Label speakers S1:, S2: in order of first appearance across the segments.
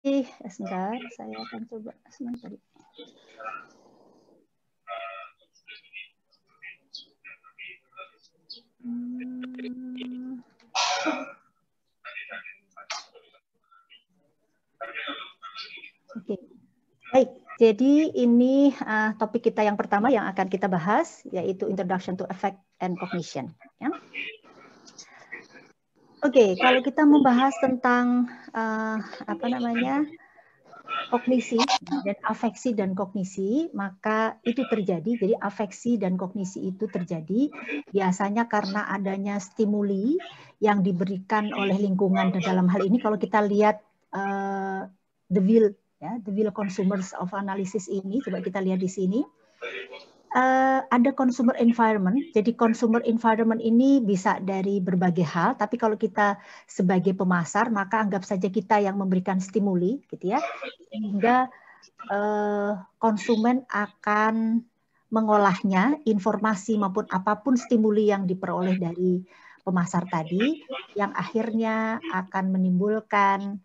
S1: Sebentar, saya akan coba sebentar. Oke, baik. Jadi ini topik kita yang pertama yang akan kita bahas, yaitu Introduction to Affect and Cognition. Ya. Oke, kalau kita membahas tentang kognisi dan afeksi dan kognisi, maka itu terjadi. Jadi afeksi dan kognisi itu terjadi biasanya karena adanya stimuli yang diberikan oleh lingkungan. Dan dalam hal ini kalau kita lihat the wheel consumers of analysis ini, coba kita lihat di sini. Ada consumer environment. Jadi consumer environment ini bisa dari berbagai hal, tapi kalau kita sebagai pemasar, maka anggap saja kita yang memberikan stimuli, gitu ya, sehingga konsumen akan mengolahnya, informasi maupun apapun stimuli yang diperoleh dari pemasar tadi, yang akhirnya akan menimbulkan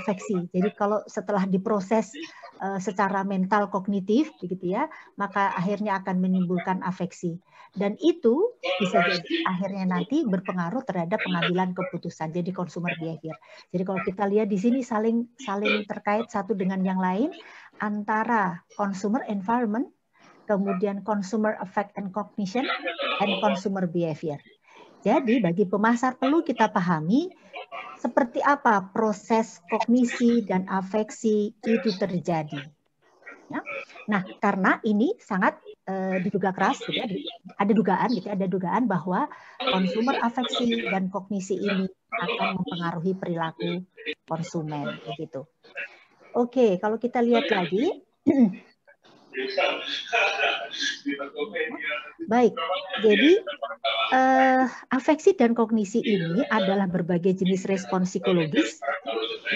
S1: afeksi. Jadi kalau setelah diproses secara mental kognitif, begitu ya, maka akhirnya akan menimbulkan afeksi. Dan itu bisa jadi akhirnya nanti berpengaruh terhadap pengambilan keputusan. Jadi consumer behavior. Jadi kalau kita lihat di sini saling terkait satu dengan yang lain antara consumer environment, kemudian consumer affect and cognition, and consumer behavior. Jadi bagi pemasar perlu kita pahami seperti apa proses kognisi dan afeksi itu terjadi. Ya. Nah, karena ini sangat diduga keras, gitu ya, ada dugaan bahwa consumer afeksi dan kognisi ini akan mempengaruhi perilaku konsumen, begitu. Oke, kalau kita lihat lagi. Baik, jadi afeksi dan kognisi ini adalah berbagai jenis respon psikologis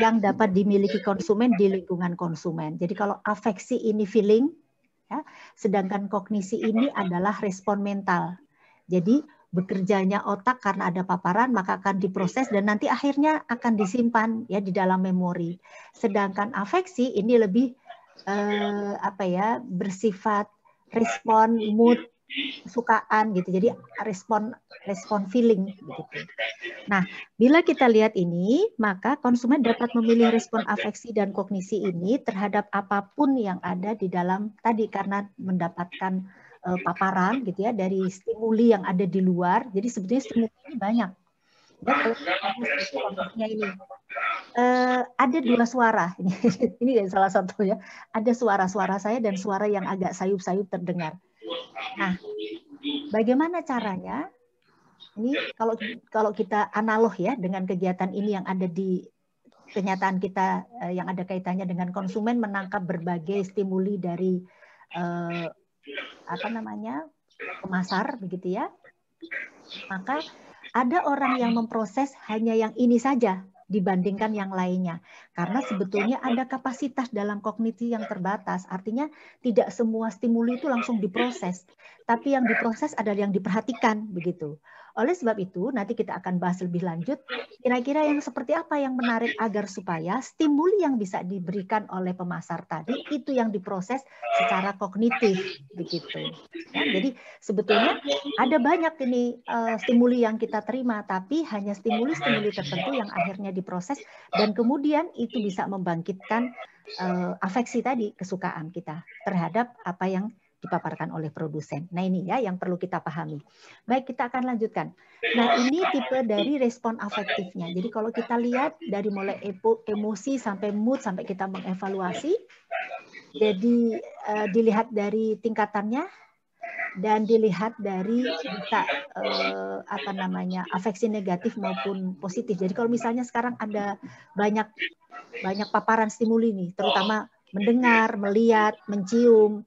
S1: yang dapat dimiliki konsumen di lingkungan konsumen. Jadi kalau afeksi ini feeling, ya, sedangkan kognisi ini adalah respon mental. Jadi bekerjanya otak karena ada paparan maka akan diproses dan nanti akhirnya akan disimpan ya di dalam memori. Sedangkan afeksi ini lebih bersifat respon mood, kesukaan gitu. Jadi respon feeling begitu. Nah, bila kita lihat ini, maka konsumen dapat memilih respon afeksi dan kognisi ini terhadap apapun yang ada di dalam tadi karena mendapatkan paparan gitu ya dari stimuli yang ada di luar. Jadi sebetulnya stimuli ini banyak. Ya, contohnya ini. Ada dua suara, ini salah satu ya. Ada suara-suara saya dan suara yang agak sayup-sayup terdengar. Nah, bagaimana caranya? Ini kalau kita analog ya dengan kegiatan ini yang ada di kenyataan kita yang ada kaitannya dengan konsumen menangkap berbagai stimuli dari pemasar begitu ya. Maka ada orang yang memproses hanya yang ini saja dibandingkan yang lainnya. Karena sebetulnya ada kapasitas dalam kognisi yang terbatas. Artinya tidak semua stimuli itu langsung diproses. Tapi yang diproses adalah yang diperhatikan begitu. Oleh sebab itu, nanti kita akan bahas lebih lanjut, kira-kira yang seperti apa yang menarik agar supaya stimuli yang bisa diberikan oleh pemasar tadi, itu yang diproses secara kognitif, begitu. Ya, jadi sebetulnya ada banyak ini stimuli yang kita terima, tapi hanya stimuli-stimuli tertentu yang akhirnya diproses, dan kemudian itu bisa membangkitkan afeksi tadi, kesukaan kita terhadap apa yang dipaparkan oleh produsen. Nah ini ya yang perlu kita pahami. Baik, kita akan lanjutkan. Nah ini tipe dari respon afektifnya. Jadi kalau kita lihat dari mulai emosi sampai mood sampai kita mengevaluasi, jadi dilihat dari tingkatannya dan dilihat dari bisa afeksi negatif maupun positif. Jadi kalau misalnya sekarang ada banyak paparan stimuli nih, terutama mendengar, melihat, mencium,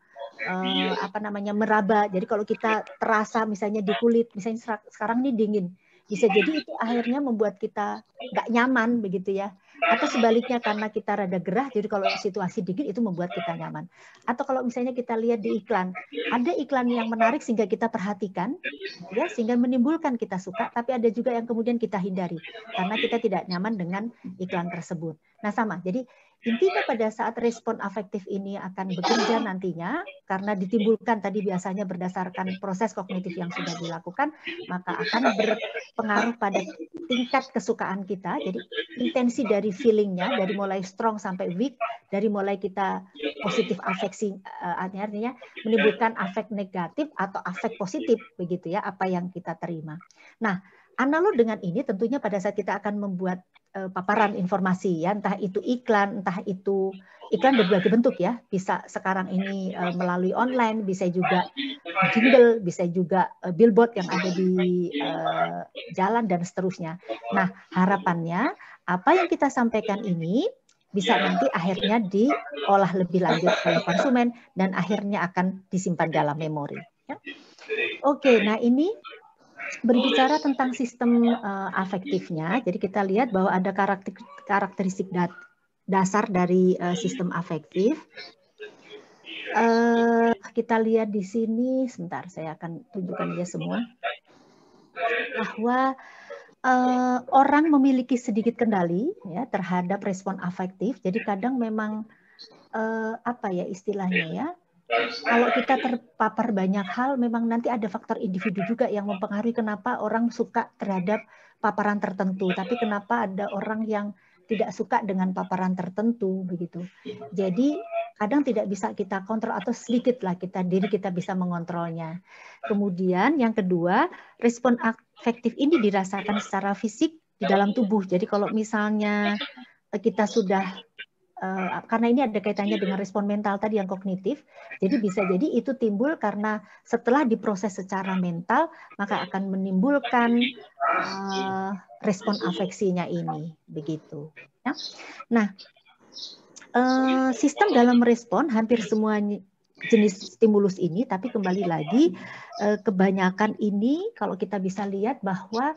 S1: meraba. Jadi kalau kita terasa misalnya di kulit, misalnya sekarang ini dingin, bisa jadi itu akhirnya membuat kita nggak nyaman begitu ya. Atau sebaliknya karena kita rada gerah, jadi kalau situasi dingin itu membuat kita nyaman. Atau kalau misalnya kita lihat di iklan, ada iklan yang menarik sehingga kita perhatikan, ya, sehingga menimbulkan kita suka, tapi ada juga yang kemudian kita hindari karena kita tidak nyaman dengan iklan tersebut. Nah sama, jadi intinya pada saat respon afektif ini akan bekerja nantinya, karena ditimbulkan tadi biasanya berdasarkan proses kognitif yang sudah dilakukan, maka akan berpengaruh pada tingkat kesukaan kita. Jadi intensi dari feelingnya, dari mulai strong sampai weak, dari mulai kita positif afeksi, artinya menimbulkan afek negatif atau afek positif, begitu ya, apa yang kita terima. Nah, analog dengan ini tentunya pada saat kita akan membuat paparan informasi ya, entah itu iklan, entah itu iklan berbagai bentuk ya, bisa sekarang ini melalui online, bisa juga jingle, bisa juga billboard yang ada di jalan dan seterusnya. Nah, harapannya apa yang kita sampaikan ini bisa nanti akhirnya diolah lebih lanjut oleh konsumen dan akhirnya akan disimpan dalam memori. Ya. Oke, nah ini berbicara tentang sistem afektifnya, jadi kita lihat bahwa ada karakteristik dasar dari sistem afektif. Kita lihat di sini, sebentar saya akan tunjukkan dia semua, bahwa orang memiliki sedikit kendali ya terhadap respon afektif. Jadi kadang memang apa ya istilahnya ya, kalau kita terpapar banyak hal, memang nanti ada faktor individu juga yang mempengaruhi kenapa orang suka terhadap paparan tertentu. Tapi kenapa ada orang yang tidak suka dengan paparan tertentu, begitu. Jadi kadang tidak bisa kita kontrol atau sedikit lah diri kita bisa mengontrolnya. Kemudian yang kedua, respon afektif ini dirasakan secara fisik di dalam tubuh. Jadi kalau misalnya kita sudah karena ini ada kaitannya dengan respon mental tadi yang kognitif, jadi bisa jadi itu timbul karena setelah diproses secara mental, maka akan menimbulkan respon afeksinya ini, begitu. Ya. Nah, sistem dalam merespon hampir semua jenis stimulus ini, tapi kembali lagi kebanyakan ini kalau kita bisa lihat bahwa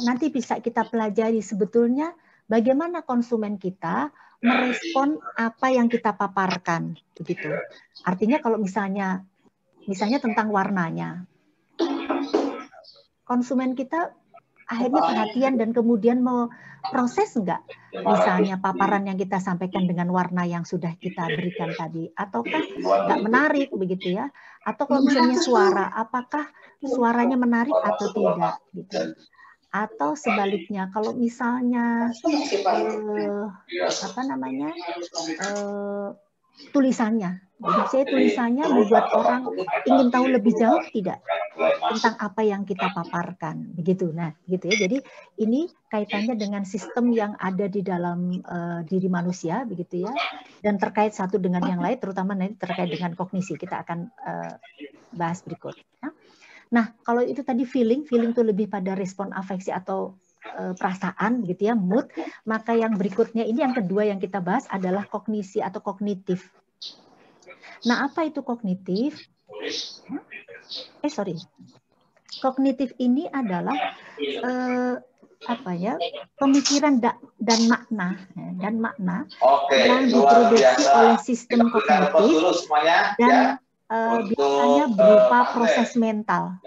S1: nanti bisa kita pelajari sebetulnya bagaimana konsumen kita merespon apa yang kita paparkan, begitu. Artinya kalau misalnya tentang warnanya, konsumen kita akhirnya perhatian dan kemudian mau proses enggak misalnya paparan yang kita sampaikan dengan warna yang sudah kita berikan tadi, ataukah enggak menarik, begitu ya? Atau kalau misalnya suara, apakah suaranya menarik atau tidak, gitu. Atau sebaliknya, kalau misalnya tulisannya, jadi saya tulisannya membuat orang ingin tahu lebih jauh tidak tentang apa yang kita paparkan, begitu. Nah, gitu ya. Jadi ini kaitannya dengan sistem yang ada di dalam diri manusia, begitu ya, dan terkait satu dengan yang lain, terutama nanti terkait dengan kognisi. Kita akan bahas berikut. Ya. Nah, kalau itu tadi feeling itu lebih pada respon afeksi atau perasaan, gitu ya, mood. Maka yang berikutnya ini yang kedua yang kita bahas adalah kognisi atau kognitif. Nah, apa itu kognitif? Kognitif ini adalah pemikiran dan makna yang diproduksi oleh sistem kognitif dan biasanya berupa proses mental.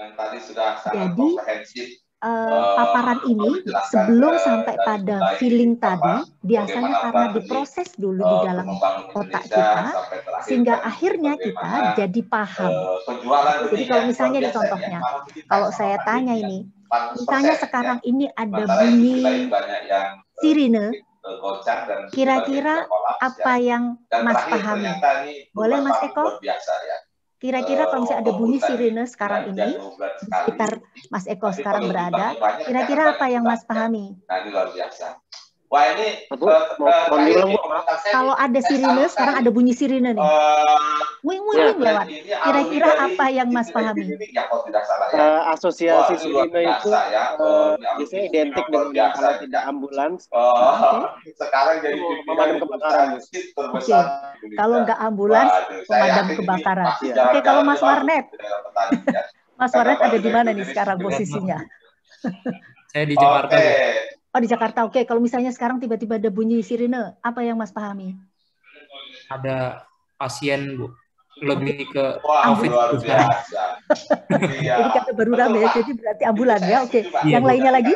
S1: Jadi paparan ini sebelum sampai pada feeling tadi biasanya karena diproses dulu di dalam otak kita sehingga akhirnya kita jadi paham. Jadi kalau misalnya di contohnya, kalau saya tanya ini, misalnya sekarang ini ada bunyi sirine, kira-kira apa yang Mas pahami? Boleh Mas Eko? Kira-kira kalau misalnya ada bunyi sirine sekarang ini, di sekitar Mas Eko sekarang berada, kira-kira apa yang Mas pahami?
S2: Wah ini
S1: kalau ada sirine, sekarang ada bunyi sirine nih. Wing lewat. Kira-kira apa yang Mas pahami?
S3: Asosiasi sirine itu biasanya identik dengan kalau tidak ambulans.
S2: Sekarang jadi
S3: pemadam kebakaran.
S1: Oke. Kalau nggak ambulans, pemadam kebakaran. Oke, kalau Mas Warnet. Mas Warnet ada di mana nih sekarang posisinya?
S4: Saya di Jakarta.
S1: Oh, di Jakarta. Oke, kalau misalnya sekarang tiba-tiba ada bunyi sirine, apa yang Mas pahami?
S4: Ada pasien, Bu. Lebih ke
S2: COVID. Luar biasa.
S1: Jadi kata baru rame ya, jadi berarti ambulan ya. Oke. Yang lainnya lagi?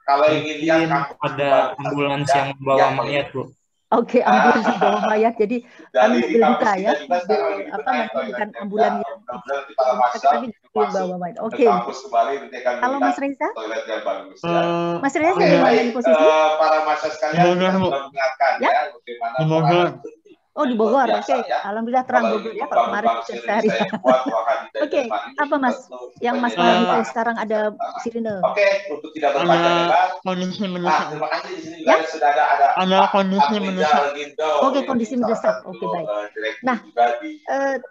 S2: Kalau ingin lihat
S4: ada ambulans yang membawa mayat, Bu.
S1: Oke, ambulans di bawah mayat. Jadi kami mobil duka ya. Bukan ambulan yang tapi yang bawa mayat. Oke. Kalau Mas Reza? Mas Reza ada yang lain posisi?
S2: Para mahasiswa sekalian sudah mengingatkan ya bagaimana
S1: Oh, di Bogor. Oke. Alhamdulillah terang Bogor ya. Kalau kemarin hujan sehari. Oke. Apa Mas? Yang Mas tahu sekarang ada sirine.
S2: Oke, untuk tidak berpanjang lebar.
S5: Kondisi mendesak.
S2: Terima kasih di sini juga sudah ada
S5: kondisi mendesak.
S1: Oke, kondisi mendesak. Oke, baik. Nah,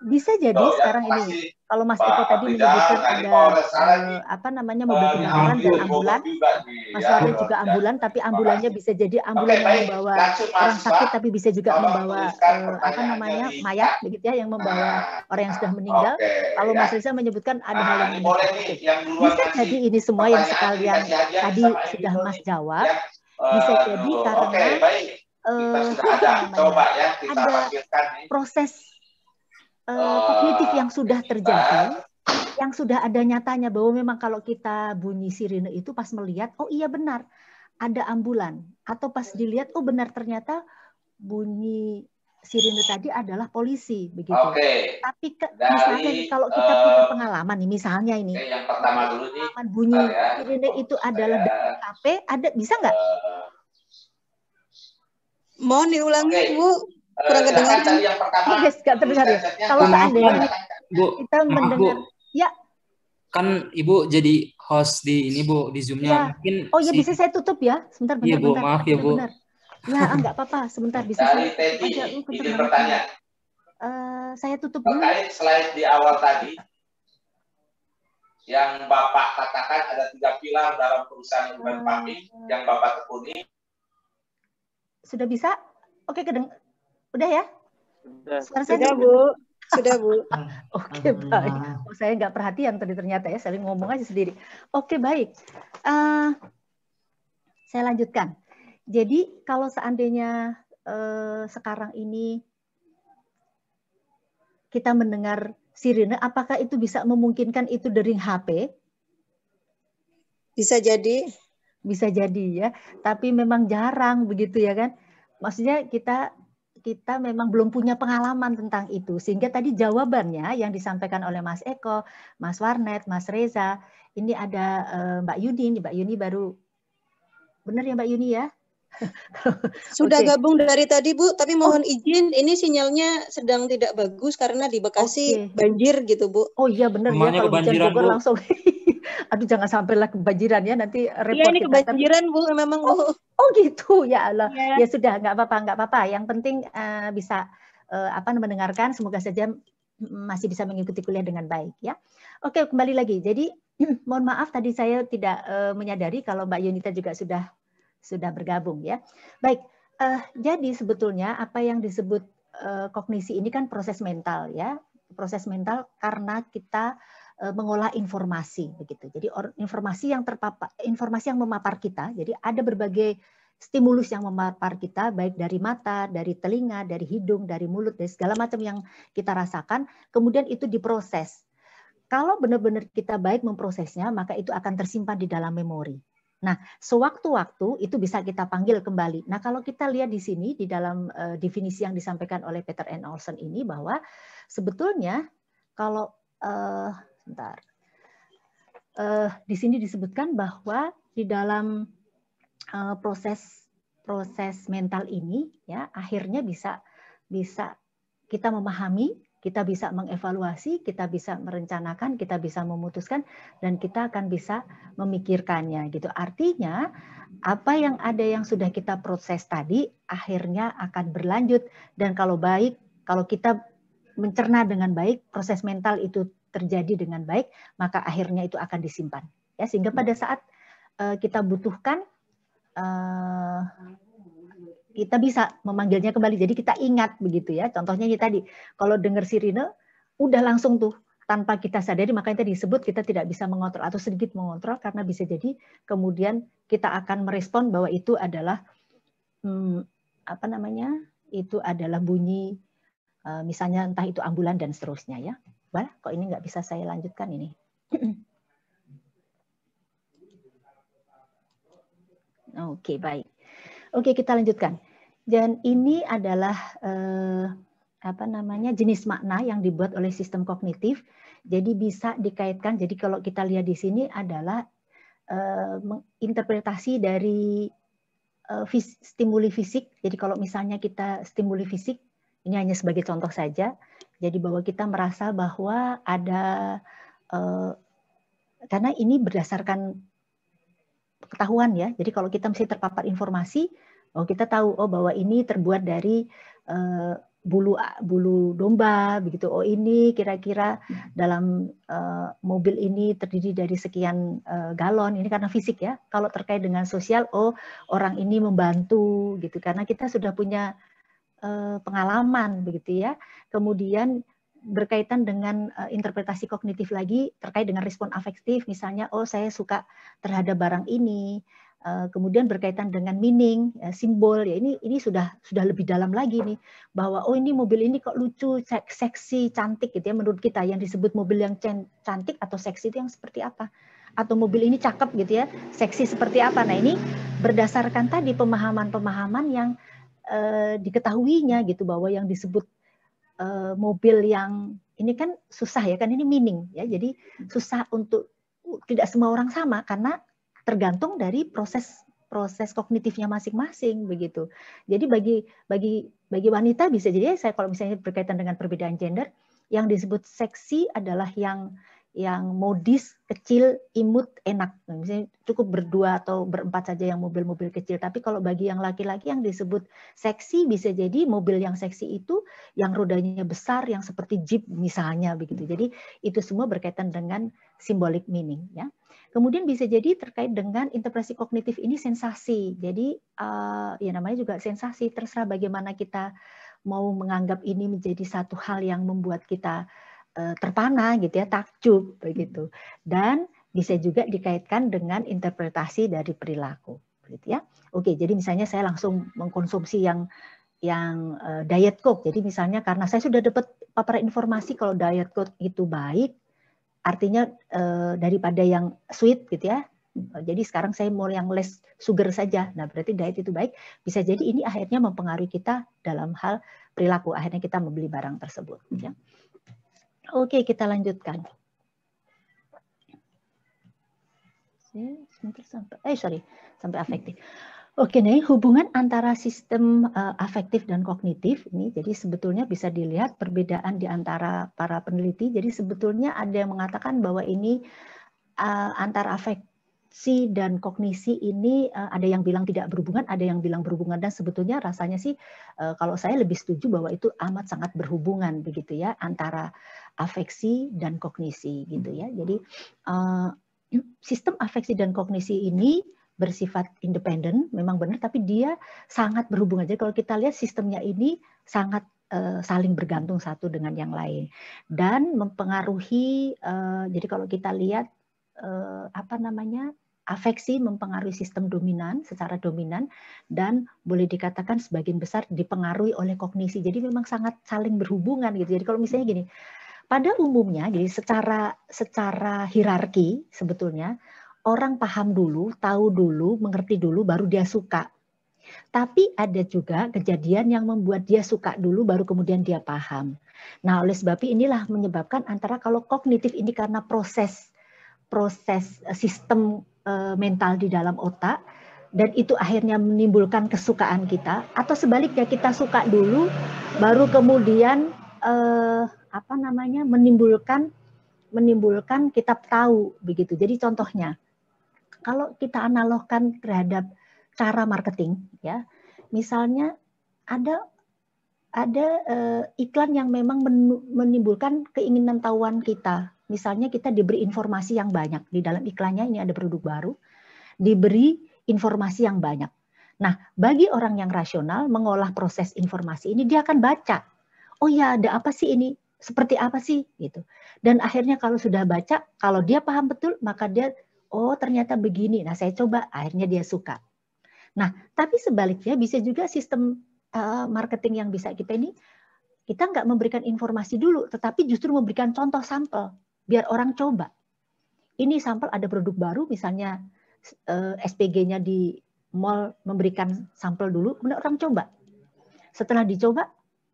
S1: bisa jadi sekarang ini kalau Mas Eko tadi menyebutkan ada mobil kebakaran dan ambulan. Mas Warnet juga ambulan, tapi ambulannya bisa jadi ambulan yang membawa orang sakit, tapi bisa juga membawa mayat begitu ya, yang membawa orang yang sudah meninggal. Kalau Mas Reza menyebutkan ada hal yang bisa jadi ini semua yang sekalian tadi sudah Mas jawab, bisa jadi karena ada proses kognitif yang sudah terjadi, yang sudah ada nyatanya bahwa memang kalau kita bunyi sirine itu pas melihat, oh iya benar ada ambulan, atau pas dilihat, oh benar ternyata bunyi sirine tadi adalah polisi begitu. Tapi misalnya kalau kita punya pengalaman nih, misalnya ini
S2: yang pertama dulu nih,
S1: bunyi sirine itu adalah dari HP, ada bisa nggak?
S6: Mohon diulangi Bu, kurang kedengaran.
S1: Nggak terdengar ya. Kalau seandainya kita mendengar, ya.
S4: Kan Ibu jadi host di ini Bu, di Zoom-nya.
S1: Ya.
S4: Mungkin
S1: oh ya bisa saya tutup ya, sebentar.
S4: Iya Bu, maaf ya Bu.
S1: Benar. Ya enggak apa-apa, sebentar bisa
S2: dari
S1: saya
S2: tutup
S1: aja.
S2: Izin bertanya.
S1: Saya tutup dulu.
S2: Terkait slide di awal tadi, yang Bapak katakan ada 3 pilar dalam perusahaan urban farming yang Bapak tekuni.
S1: Sudah bisa? Oke, udah ya?
S6: Sudah Bu. Sudah Bu.
S1: Oke, baik. Oh, saya nggak perhatian tadi ternyata ya, saya ngomong aja sendiri. Oke, baik. Saya lanjutkan. Jadi kalau seandainya sekarang ini kita mendengar sirine, apakah itu bisa memungkinkan itu dari HP?
S6: Bisa jadi.
S1: Bisa jadi ya, tapi memang jarang begitu ya kan. Maksudnya kita memang belum punya pengalaman tentang itu, sehingga tadi jawabannya yang disampaikan oleh Mas Eko, Mas Warnet, Mas Reza, ini ada Mbak Yuni, Mbak Yuni baru benar ya Mbak Yuni ya?
S6: Sudah gabung dari tadi Bu, tapi mohon izin ini sinyalnya sedang tidak bagus karena di Bekasi banjir gitu Bu.
S1: Oh iya benar ya, kalau hujan Bogor langsung. Aduh jangan sampai lah kebanjiran ya, nanti repot.
S6: Iya ini kebanjiran Bu, memang Bu.
S1: Oh gitu ya Allah. Ya sudah nggak apa-apa. Yang penting bisa mendengarkan. Semoga saja masih bisa mengikuti kuliah dengan baik ya. Oke, kembali lagi. Jadi mohon maaf tadi saya tidak menyadari kalau Mbak Yunita juga sudah bergabung ya. Baik. Jadi sebetulnya apa yang disebut kognisi ini kan proses mental ya. Proses mental karena kita mengolah informasi begitu. Jadi informasi yang memapar kita. Jadi ada berbagai stimulus yang memapar kita, baik dari mata, dari telinga, dari hidung, dari mulut, dari segala macam yang kita rasakan. Kemudian itu diproses. Kalau benar-benar kita baik memprosesnya, maka itu akan tersimpan di dalam memori. Nah, sewaktu-waktu itu bisa kita panggil kembali. Nah, kalau kita lihat di sini di dalam definisi yang disampaikan oleh Peter N. Olson ini bahwa sebetulnya kalau di sini disebutkan bahwa di dalam proses mental ini ya akhirnya bisa kita memahami, kita bisa mengevaluasi, kita bisa merencanakan, kita bisa memutuskan, dan kita akan bisa memikirkannya gitu. Artinya apa yang ada yang sudah kita proses tadi akhirnya akan berlanjut, dan kalau kita mencerna dengan baik, proses mental itu terjadi dengan baik, maka akhirnya itu akan disimpan. Ya, sehingga pada saat kita butuhkan, kita bisa memanggilnya kembali. Jadi kita ingat begitu ya. Contohnya ini tadi, kalau dengar sirine, udah langsung tuh tanpa kita sadari, makanya tadi disebut kita tidak bisa mengontrol atau sedikit mengontrol, karena bisa jadi kemudian kita akan merespon bahwa itu adalah itu adalah bunyi. Misalnya entah itu ambulan dan seterusnya ya. Bah, kok ini nggak bisa saya lanjutkan ini. Oke, baik. Oke, kita lanjutkan. Dan ini adalah apa namanya jenis makna yang dibuat oleh sistem kognitif. Jadi bisa dikaitkan. Jadi kalau kita lihat di sini adalah interpretasi dari stimuli fisik. Jadi kalau misalnya kita stimuli fisik, ini hanya sebagai contoh saja. Jadi bahwa kita merasa bahwa ada karena ini berdasarkan pengetahuan ya. Jadi kalau kita mesti terpapar informasi, kita tahu bahwa ini terbuat dari bulu domba begitu. Oh ini kira-kira dalam mobil ini terdiri dari sekian galon. Ini karena fisik ya. Kalau terkait dengan sosial, orang ini membantu gitu karena kita sudah punya pengalaman begitu ya. Kemudian berkaitan dengan interpretasi kognitif lagi terkait dengan respon afektif, misalnya saya suka terhadap barang ini. Kemudian berkaitan dengan meaning, simbol ya, ini sudah lebih dalam lagi nih, bahwa ini mobil ini kok lucu, seksi, cantik gitu ya, menurut kita yang disebut mobil yang cantik atau seksi itu yang seperti apa, atau mobil ini cakep gitu ya, seksi seperti apa. Nah ini berdasarkan tadi pemahaman-pemahaman yang diketahuinya gitu, bahwa yang disebut mobil yang ini kan susah ya, kan ini meaning ya, jadi susah untuk tidak semua orang sama karena tergantung dari proses kognitifnya masing-masing begitu. Jadi bagi wanita bisa jadi saya kalau misalnya berkaitan dengan perbedaan gender, yang disebut seksi adalah yang modis, kecil, imut, enak. Nah, misalnya cukup berdua atau berempat saja yang mobil-mobil kecil. Tapi kalau bagi yang laki-laki yang disebut seksi bisa jadi mobil yang seksi itu yang rodanya besar, yang seperti jeep misalnya begitu. Jadi itu semua berkaitan dengan symbolic meaning ya. Kemudian bisa jadi terkait dengan interpretasi kognitif ini sensasi. Jadi ya namanya juga sensasi, terserah bagaimana kita mau menganggap ini menjadi satu hal yang membuat kita terpana gitu ya, takjub begitu. Dan bisa juga dikaitkan dengan interpretasi dari perilaku gitu ya. Oke, jadi misalnya saya langsung mengkonsumsi yang diet coke. Jadi misalnya karena saya sudah dapat paparan informasi kalau diet coke itu baik, artinya daripada yang sweet gitu ya. Jadi sekarang saya mau yang less sugar saja. Nah, berarti diet itu baik. Bisa jadi ini akhirnya mempengaruhi kita dalam hal perilaku. Akhirnya kita membeli barang tersebut ya. Oke, kita lanjutkan. Sampai afektif. Oke nih, hubungan antara sistem afektif dan kognitif ini, jadi sebetulnya bisa dilihat perbedaan di antara para peneliti. Jadi sebetulnya ada yang mengatakan bahwa ini antara afeksi dan kognisi ini ada yang bilang tidak berhubungan, ada yang bilang berhubungan, dan sebetulnya rasanya sih kalau saya lebih setuju bahwa itu amat sangat berhubungan begitu ya antara afeksi dan kognisi gitu ya. Jadi sistem afeksi dan kognisi ini bersifat independen, memang benar, tapi dia sangat berhubungan. Jadi kalau kita lihat sistemnya ini sangat saling bergantung satu dengan yang lain dan mempengaruhi. Jadi kalau kita lihat afeksi mempengaruhi sistem dominan secara dominan dan boleh dikatakan sebagian besar dipengaruhi oleh kognisi. Jadi memang sangat saling berhubungan gitu. Jadi kalau misalnya gini, pada umumnya, jadi secara hierarki sebetulnya orang paham dulu, tahu dulu, mengerti dulu, baru dia suka. Tapi ada juga kejadian yang membuat dia suka dulu, baru kemudian dia paham. Nah, oleh sebab inilah menyebabkan antara kalau kognitif ini karena proses sistem mental di dalam otak, dan itu akhirnya menimbulkan kesukaan kita, atau sebaliknya kita suka dulu, baru kemudian menimbulkan kita tahu begitu. Jadi contohnya, kalau kita analogkan terhadap cara marketing, ya, misalnya ada iklan yang memang menimbulkan keinginan tahuan kita. Misalnya kita diberi informasi yang banyak di dalam iklannya, ini ada produk baru, diberi informasi yang banyak. Nah, bagi orang yang rasional mengolah proses informasi ini, dia akan baca. Oh ya, ada apa sih ini? Seperti apa sih? Gitu. Dan akhirnya kalau sudah baca, kalau dia paham betul, maka dia, oh ternyata begini. Nah, saya coba, akhirnya dia suka. Nah, tapi sebaliknya bisa juga sistem marketing yang bisa kita ini, kita nggak memberikan informasi dulu, tetapi justru memberikan contoh sampel, biar orang coba. Ini sampel ada produk baru, misalnya SPG-nya di mall memberikan sampel dulu, kemudian orang coba. Setelah dicoba,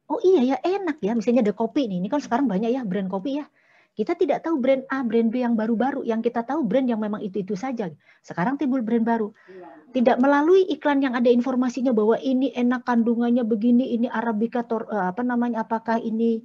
S1: oh iya ya enak ya, misalnya ada kopi nih, ini kan sekarang banyak ya brand kopi ya. Kita tidak tahu brand A, brand B yang baru-baru, yang kita tahu brand yang memang itu-itu saja. Sekarang timbul brand baru. Tidak melalui iklan yang ada informasinya bahwa ini enak kandungannya begini, ini Arabica apakah ini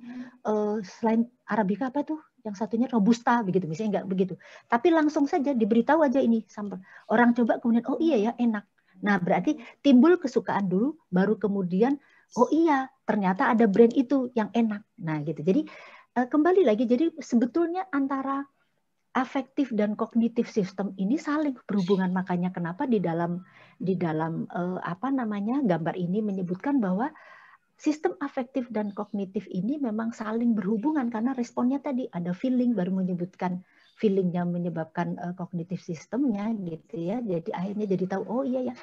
S1: selain Arabica apa tuh? Yang satunya Robusta begitu, misalnya enggak begitu. Tapi langsung saja diberitahu aja ini sampel. Orang coba kemudian oh iya ya enak. Nah, berarti timbul kesukaan dulu baru kemudian oh iya, ternyata ada brand itu yang enak. Nah, gitu. Jadi kembali lagi, jadi sebetulnya antara afektif dan kognitif sistem ini saling berhubungan. Makanya kenapa di dalam gambar ini menyebutkan bahwa sistem afektif dan kognitif ini memang saling berhubungan karena responnya tadi ada feeling, baru menyebutkan feelingnya menyebabkan kognitif sistemnya gitu ya. Jadi akhirnya jadi tahu oh iya ya.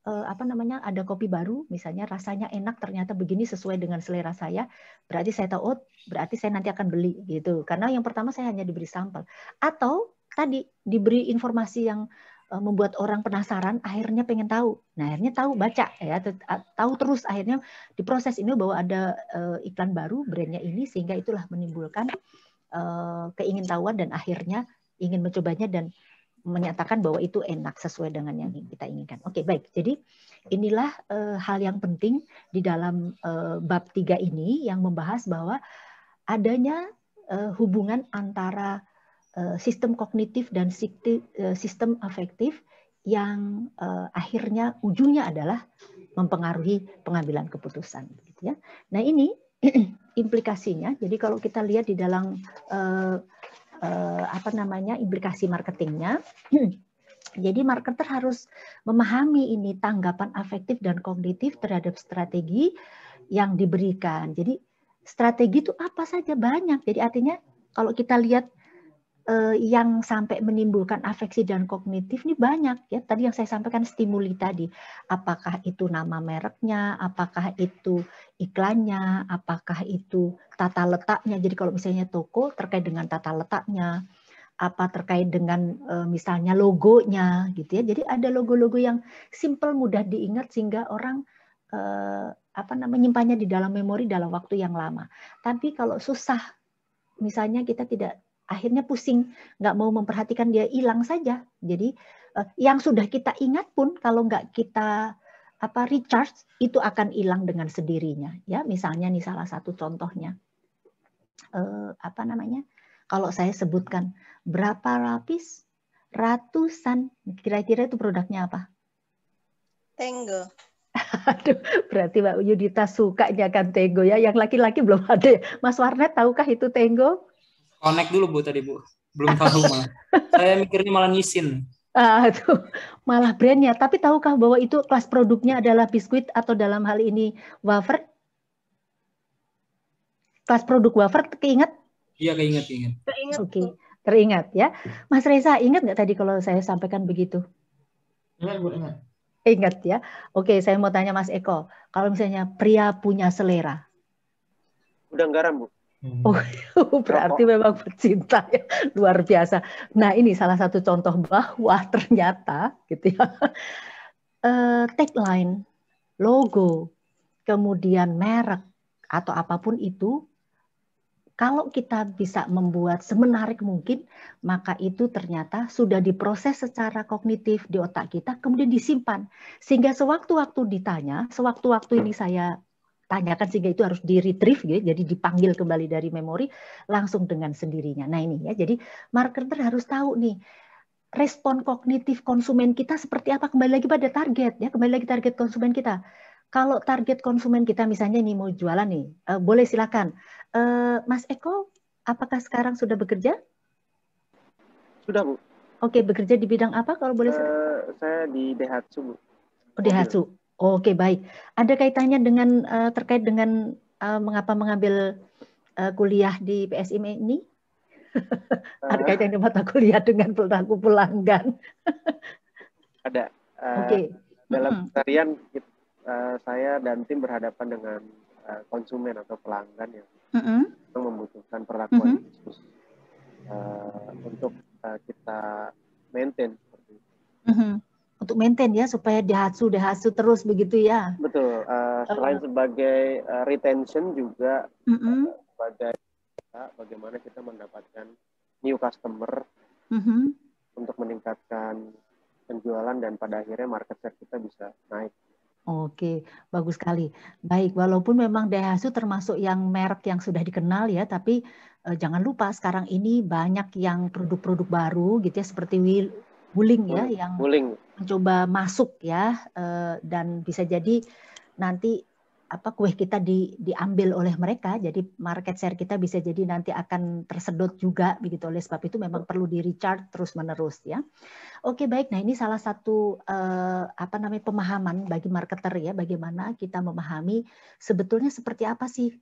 S1: Ada kopi baru, misalnya rasanya enak, ternyata begini sesuai dengan selera saya, berarti saya tahu, oh berarti saya nanti akan beli gitu. Karena yang pertama saya hanya diberi sampel, atau tadi diberi informasi yang membuat orang penasaran, akhirnya pengen tahu. Nah akhirnya tahu, baca ya, tahu terus akhirnya diproses ini bahwa ada iklan baru brandnya ini, sehingga itulah menimbulkan keingintahuan dan akhirnya ingin mencobanya dan menyatakan bahwa itu enak sesuai dengan yang kita inginkan. Oke, baik. Jadi inilah hal yang penting di dalam bab 3 ini yang membahas bahwa adanya hubungan antara sistem kognitif dan sistem afektif yang akhirnya ujungnya adalah mempengaruhi pengambilan keputusan. Gitu ya. Nah ini implikasinya. Jadi kalau kita lihat di dalam implikasi marketingnya. Jadi marketer harus memahami ini tanggapan afektif dan kognitif terhadap strategi yang diberikan. Jadi strategi itu apa saja banyak. Jadi artinya kalau kita lihat yang sampai menimbulkan afeksi dan kognitif ini banyak ya. Tadi yang saya sampaikan stimuli tadi. Apakah itu nama mereknya, apakah itu iklannya, apakah itu tata letaknya. Jadi kalau misalnya toko terkait dengan tata letaknya, apa terkait dengan misalnya logonya gitu ya. Jadi ada logo-logo yang simple, mudah diingat sehingga orang menyimpannya di dalam memori dalam waktu yang lama. Tapi kalau susah, misalnya kita tidak, akhirnya pusing, nggak mau memperhatikan, dia hilang saja. Jadi yang sudah kita ingat pun kalau nggak kita recharge itu akan hilang dengan sendirinya. Ya, misalnya nih salah satu contohnya, kalau saya sebutkan berapa lapis, ratusan, kira-kira itu produknya apa?
S6: Tango.
S1: Aduh, berarti Mbak Yudita sukanya kan Tango ya. Yang laki-laki belum ada. Mas Warnet, tahukah itu Tango?
S4: Connect dulu Bu tadi Bu. Belum tahu malah. Saya mikirnya malah ngisin.
S1: Tuh, malah brandnya. Tapi tahukah bahwa itu kelas produknya adalah biskuit atau dalam hal ini wafer? Kelas produk wafer, keinget?
S4: Iya, keinget.
S1: Oke, teringat ya. Mas Reza, ingat nggak tadi kalau saya sampaikan begitu?
S5: Ingat Bu, ingat.
S1: Ingat ya. Oke, saya mau tanya Mas Eko. Kalau misalnya pria punya selera.
S3: Udang garam, Bu.
S1: Oh, berarti memang pecinta ya, luar biasa. Nah, ini salah satu contoh bahwa ternyata gitu ya, tagline, logo, kemudian merek atau apapun itu, kalau kita bisa membuat semenarik mungkin, maka itu ternyata sudah diproses secara kognitif di otak kita, kemudian disimpan. Sehingga sewaktu-waktu ditanya, sewaktu-waktu ini saya tanyakan sehingga itu harus di-retrieve, gitu, jadi dipanggil kembali dari memori langsung dengan sendirinya. Nah ini ya, jadi marketer harus tahu nih respon kognitif konsumen kita seperti apa, kembali lagi pada target ya, kembali lagi target konsumen kita. Kalau target konsumen kita misalnya ini mau jualan nih, boleh silakan. Mas Eko, apakah sekarang sudah bekerja?
S3: Sudah, Bu.
S1: Oke, bekerja di bidang apa kalau boleh?
S3: Saya di Daihatsu, Bu.
S1: Oh, Daihatsu. Oke, baik. Ada kaitannya dengan terkait dengan mengapa mengambil kuliah di PSIM ini? Ada kaitannya mata kuliah dengan perilaku pelanggan?
S3: Ada.
S1: Oke.
S3: Dalam tarian saya dan tim berhadapan dengan konsumen atau pelanggan yang membutuhkan perlakuan khusus untuk kita maintain seperti itu.
S1: untuk maintain ya supaya Daihatsu terus begitu ya.
S3: Betul. Selain sebagai retention juga sebagai bagaimana kita mendapatkan new customer untuk meningkatkan penjualan dan pada akhirnya market share kita bisa naik.
S1: Oke, bagus sekali. Baik, walaupun memang Daihatsu termasuk yang merek yang sudah dikenal ya, tapi jangan lupa sekarang ini banyak yang produk-produk baru gitu ya, seperti Wuling ya, yang mencoba masuk ya, dan bisa jadi nanti kue kita diambil oleh mereka, jadi market share kita bisa jadi nanti akan tersedot juga begitu. Oleh sebab itu memang perlu di recharge terus menerus ya. Oke, baik. Nah, ini salah satu pemahaman bagi marketer ya, bagaimana kita memahami sebetulnya seperti apa sih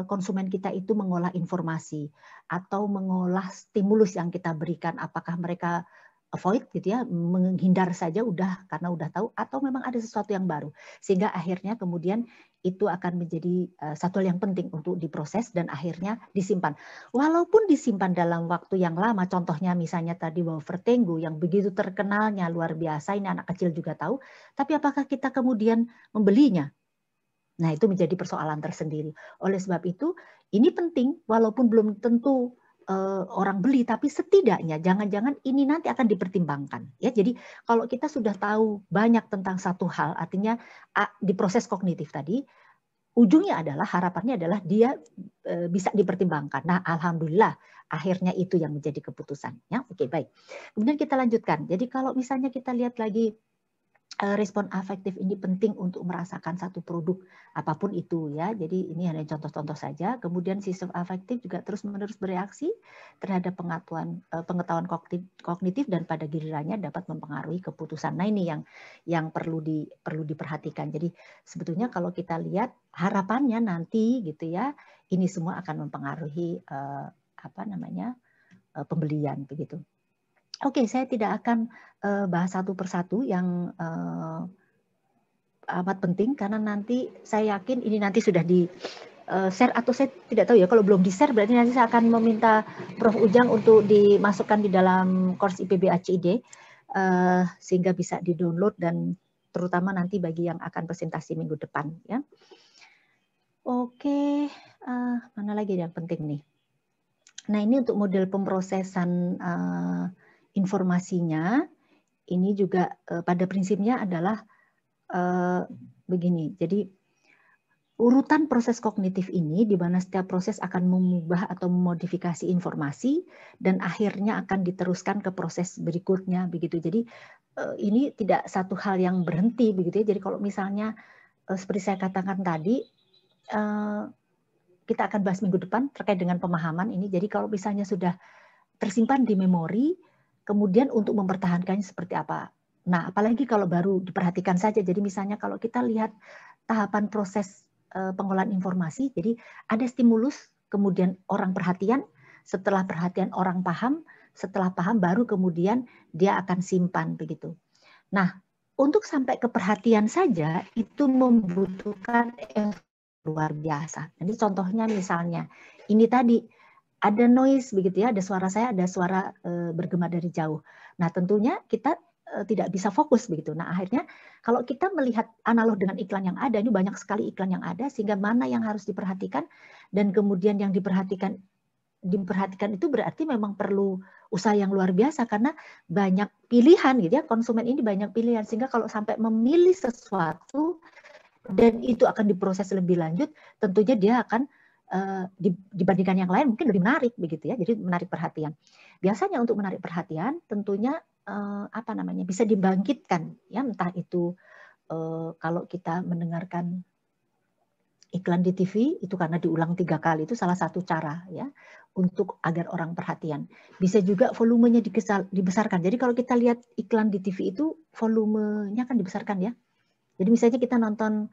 S1: konsumen kita itu mengolah informasi atau mengolah stimulus yang kita berikan, apakah mereka avoid gitu ya, menghindar saja karena udah tahu, atau memang ada sesuatu yang baru sehingga akhirnya kemudian itu akan menjadi satu hal yang penting untuk diproses dan akhirnya disimpan. Walaupun disimpan dalam waktu yang lama, contohnya misalnya tadi wafer tenggu yang begitu terkenalnya luar biasa, ini anak kecil juga tahu, tapi apakah kita kemudian membelinya? Nah, itu menjadi persoalan tersendiri. Oleh sebab itu, ini penting walaupun belum tentu orang beli, tapi setidaknya jangan-jangan ini nanti akan dipertimbangkan ya. Jadi kalau kita sudah tahu banyak tentang satu hal, artinya di proses kognitif tadi ujungnya adalah harapannya adalah dia bisa dipertimbangkan. Nah, alhamdulillah akhirnya itu yang menjadi keputusan ya. Oke, baik. Kemudian kita lanjutkan. Jadi kalau misalnya kita lihat lagi respon afektif ini penting untuk merasakan satu produk apapun itu ya. Jadi ini hanya contoh-contoh saja. Kemudian sistem afektif juga terus-menerus bereaksi terhadap pengetahuan kognitif dan pada gilirannya dapat mempengaruhi keputusan. Nah, ini yang perlu diperhatikan. Jadi sebetulnya kalau kita lihat harapannya nanti gitu ya, ini semua akan mempengaruhi pembelian begitu. Oke, saya tidak akan bahas satu persatu yang amat penting karena nanti saya yakin ini nanti sudah di share atau saya tidak tahu ya, kalau belum di share berarti nanti saya akan meminta Prof. Ujang untuk dimasukkan di dalam course IPB ACID sehingga bisa di-download dan terutama nanti bagi yang akan presentasi minggu depan ya. Oke, mana lagi yang penting nih? Nah, ini untuk model pemrosesan informasinya, ini juga pada prinsipnya adalah begini. Jadi urutan proses kognitif ini di mana setiap proses akan mengubah atau memodifikasi informasi dan akhirnya akan diteruskan ke proses berikutnya begitu. Jadi ini tidak satu hal yang berhenti begitu ya. Jadi kalau misalnya seperti saya katakan tadi, kita akan bahas minggu depan terkait dengan pemahaman ini. Jadi kalau misalnya sudah tersimpan di memori, kemudian untuk mempertahankannya seperti apa. Nah, apalagi kalau baru diperhatikan saja. Jadi misalnya kalau kita lihat tahapan proses pengolahan informasi, jadi ada stimulus, kemudian orang perhatian, setelah perhatian orang paham, setelah paham baru kemudian dia akan simpan begitu. Nah, untuk sampai ke perhatian saja itu membutuhkan luar biasa. Jadi contohnya misalnya ini tadi ada noise begitu ya, ada suara saya, ada suara bergema dari jauh. Nah, tentunya kita tidak bisa fokus begitu. Nah, akhirnya kalau kita melihat analog dengan iklan yang ada, ini banyak sekali iklan yang ada sehingga mana yang harus diperhatikan dan kemudian yang diperhatikan itu berarti memang perlu usaha yang luar biasa karena banyak pilihan gitu ya. Konsumen ini banyak pilihan sehingga kalau sampai memilih sesuatu dan itu akan diproses lebih lanjut, tentunya dia akan dibandingkan yang lain mungkin lebih menarik begitu ya, jadi menarik perhatian. Biasanya untuk menarik perhatian tentunya bisa dibangkitkan ya, entah itu kalau kita mendengarkan iklan di TV itu karena diulang 3 kali itu salah satu cara ya untuk agar orang perhatian. Bisa juga volumenya dibesarkan. Jadi kalau kita lihat iklan di TV itu volumenya kan dibesarkan ya. Jadi misalnya kita nonton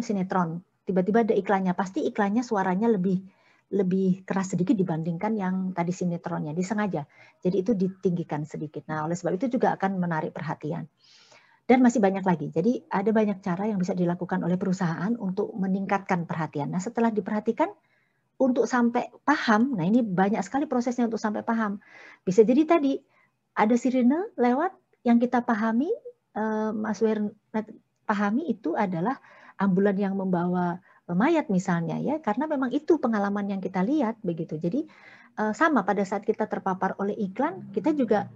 S1: sinetron, tiba-tiba ada iklannya, pasti iklannya suaranya lebih keras sedikit dibandingkan yang tadi sinetronnya, disengaja. Jadi itu ditinggikan sedikit. Nah, oleh sebab itu juga akan menarik perhatian. Dan masih banyak lagi. Jadi ada banyak cara yang bisa dilakukan oleh perusahaan untuk meningkatkan perhatian. Nah, setelah diperhatikan untuk sampai paham, nah ini banyak sekali prosesnya untuk sampai paham. Bisa jadi tadi ada sirine lewat, yang kita pahami, Mas Werner pahami itu adalah ambulan yang membawa mayat misalnya ya, karena memang itu pengalaman yang kita lihat begitu. Jadi sama pada saat kita terpapar oleh iklan, kita juga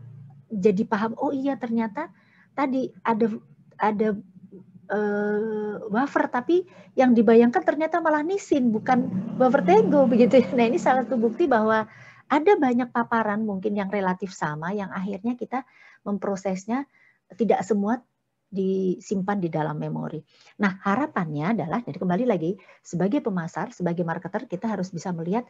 S1: jadi paham, oh iya ternyata tadi ada wafer, tapi yang dibayangkan ternyata malah nisin, bukan wafer tego begitu. Nah ini salah satu bukti bahwa ada banyak paparan mungkin yang relatif sama, yang akhirnya kita memprosesnya tidak semua disimpan di dalam memori. Nah harapannya adalah, jadi kembali lagi, sebagai pemasar, sebagai marketer, kita harus bisa melihat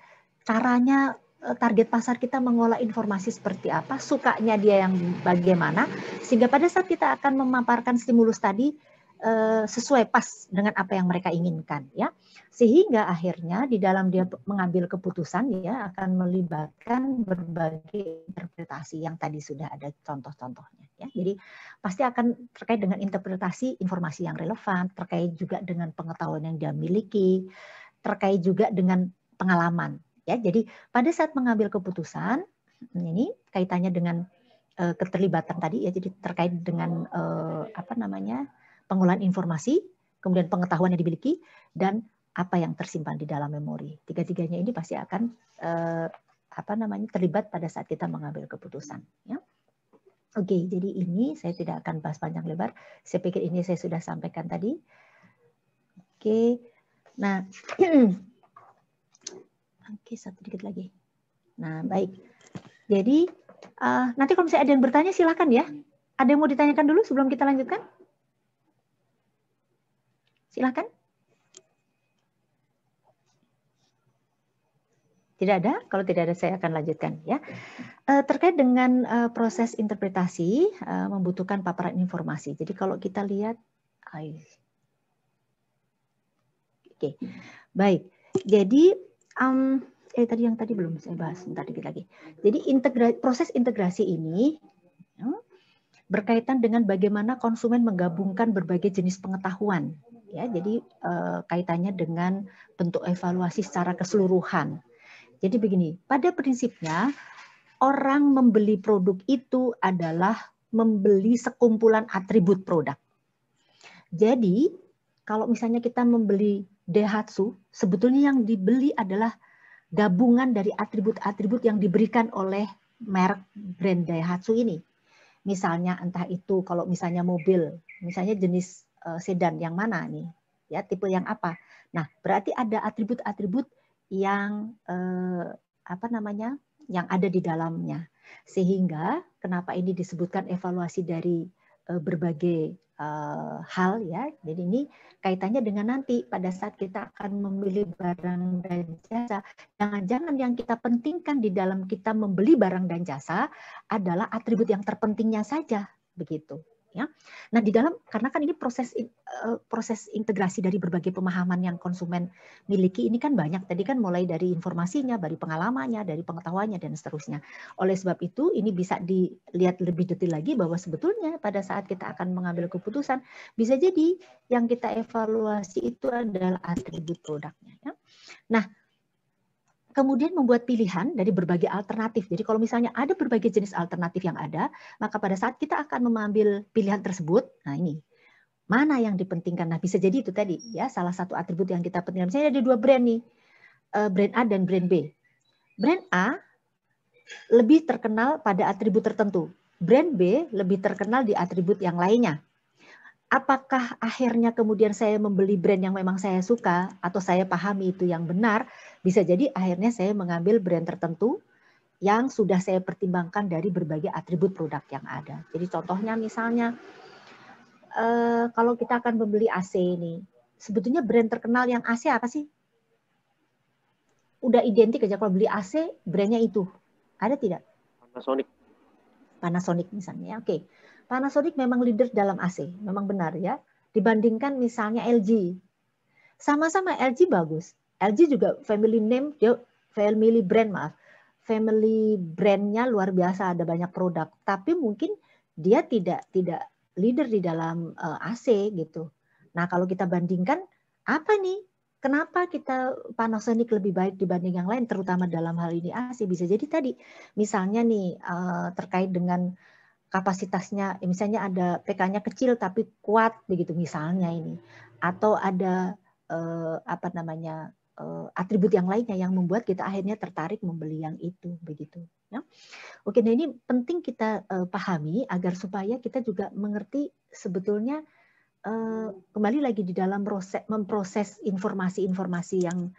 S1: caranya target pasar kita mengolah informasi seperti apa, sukanya dia yang bagaimana, sehingga pada saat kita akan memaparkan stimulus tadi sesuai pas dengan apa yang mereka inginkan ya, sehingga akhirnya di dalam dia mengambil keputusan ya akan melibatkan berbagai interpretasi yang tadi sudah ada contoh-contohnya ya. Jadi pasti akan terkait dengan interpretasi informasi yang relevan, terkait juga dengan pengetahuan yang dia miliki, terkait juga dengan pengalaman ya. Jadi pada saat mengambil keputusan ini kaitannya dengan keterlibatan tadi ya, jadi terkait dengan pengolahan informasi, kemudian pengetahuan yang dimiliki, dan apa yang tersimpan di dalam memori. Tiga-tiganya ini pasti akan terlibat pada saat kita mengambil keputusan. Ya. Oke, jadi ini saya tidak akan bahas panjang lebar. Saya pikir ini saya sudah sampaikan tadi. Oke, nah, oke satu dikit lagi. Nah, baik. Jadi nanti kalau misalnya ada yang bertanya silakan ya. Ada yang mau ditanyakan dulu sebelum kita lanjutkan? Silakan. Tidak ada? Kalau tidak ada saya akan lanjutkan ya. Terkait dengan proses interpretasi membutuhkan paparan informasi. Jadi kalau kita lihat, oke, baik. Jadi tadi belum saya bahas, bentar dikit lagi. Jadi proses integrasi ini berkaitan dengan bagaimana konsumen menggabungkan berbagai jenis pengetahuan. Ya, jadi kaitannya dengan bentuk evaluasi secara keseluruhan. Jadi begini, pada prinsipnya orang membeli produk itu adalah membeli sekumpulan atribut produk. Jadi kalau misalnya kita membeli Daihatsu, sebetulnya yang dibeli adalah gabungan dari atribut-atribut yang diberikan oleh merek brand Daihatsu ini. Misalnya entah itu kalau misalnya mobil, misalnya jenis sedan yang mana nih, ya tipe yang apa. Nah, berarti ada atribut-atribut yang yang ada di dalamnya. Sehingga kenapa ini disebutkan evaluasi dari berbagai hal ya. Jadi ini kaitannya dengan nanti pada saat kita akan memilih barang dan jasa, jangan-jangan yang kita pentingkan di dalam kita membeli barang dan jasa adalah atribut yang terpentingnya saja, begitu. Ya. Nah di dalam, karena kan ini proses integrasi dari berbagai pemahaman yang konsumen miliki ini kan banyak, tadi kan mulai dari informasinya, dari pengalamannya, dari pengetahuannya dan seterusnya. Oleh sebab itu ini bisa dilihat lebih detail lagi bahwa sebetulnya pada saat kita akan mengambil keputusan bisa jadi yang kita evaluasi itu adalah atribut produknya. Ya. Nah kemudian membuat pilihan dari berbagai alternatif. Jadi kalau misalnya ada berbagai jenis alternatif yang ada, maka pada saat kita akan mengambil pilihan tersebut, nah ini, mana yang dipentingkan? Nah bisa jadi itu tadi, ya salah satu atribut yang kita pentingkan. Misalnya ada dua brand nih, brand A dan brand B. Brand A lebih terkenal pada atribut tertentu. Brand B lebih terkenal di atribut yang lainnya. Apakah akhirnya kemudian saya membeli brand yang memang saya suka atau saya pahami itu yang benar, bisa jadi akhirnya saya mengambil brand tertentu yang sudah saya pertimbangkan dari berbagai atribut produk yang ada. Jadi contohnya misalnya kalau kita akan membeli AC ini, sebetulnya brand terkenal yang AC apa sih? Udah identik aja kalau beli AC brandnya itu. Ada tidak? Panasonic misalnya, oke. Panasonic memang leader dalam AC, memang benar ya. Dibandingkan misalnya LG. Sama-sama LG bagus. LG juga family name, dia family brandnya luar biasa, ada banyak produk. Tapi mungkin dia tidak leader di dalam AC gitu. Nah kalau kita bandingkan, apa nih? Kenapa kita Panasonic lebih baik dibanding yang lain, terutama dalam hal ini AC? Bisa jadi tadi, misalnya nih terkait dengan kapasitasnya, misalnya ada PK-nya kecil tapi kuat begitu misalnya ini, atau ada apa namanya atribut yang lainnya yang membuat kita akhirnya tertarik membeli yang itu begitu. Ya. Oke, nah ini penting kita pahami agar supaya kita juga mengerti sebetulnya kembali lagi di dalam memproses informasi-informasi yang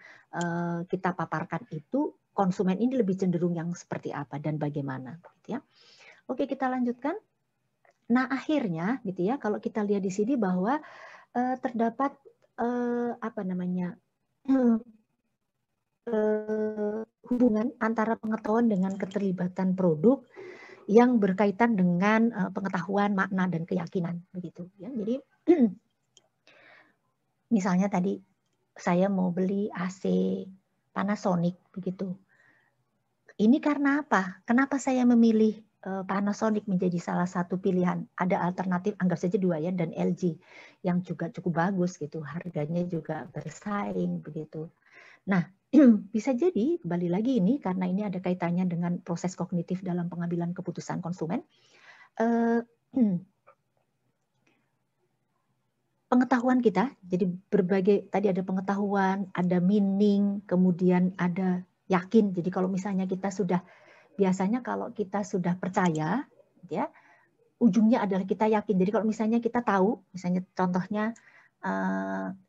S1: kita paparkan itu, konsumen ini lebih cenderung yang seperti apa dan bagaimana, gitu ya. Oke, kita lanjutkan. Nah, akhirnya gitu ya, kalau kita lihat di sini bahwa terdapat apa namanya hubungan antara pengetahuan dengan keterlibatan produk yang berkaitan dengan pengetahuan, makna dan keyakinan, begitu ya. Jadi misalnya tadi saya mau beli AC Panasonic begitu. Ini karena apa? Kenapa saya memilih Panasonic menjadi salah satu pilihan? Ada alternatif, anggap saja 2 ya, dan LG yang juga cukup bagus gitu, harganya juga bersaing begitu. Nah, bisa jadi kembali lagi ini karena ini ada kaitannya dengan proses kognitif dalam pengambilan keputusan konsumen. Pengetahuan kita, jadi berbagai, tadi ada pengetahuan, ada meaning, kemudian ada yakin. Jadi kalau misalnya kita sudah, biasanya kalau kita sudah percaya, ya, ujungnya adalah kita yakin. Jadi kalau misalnya kita tahu, misalnya contohnya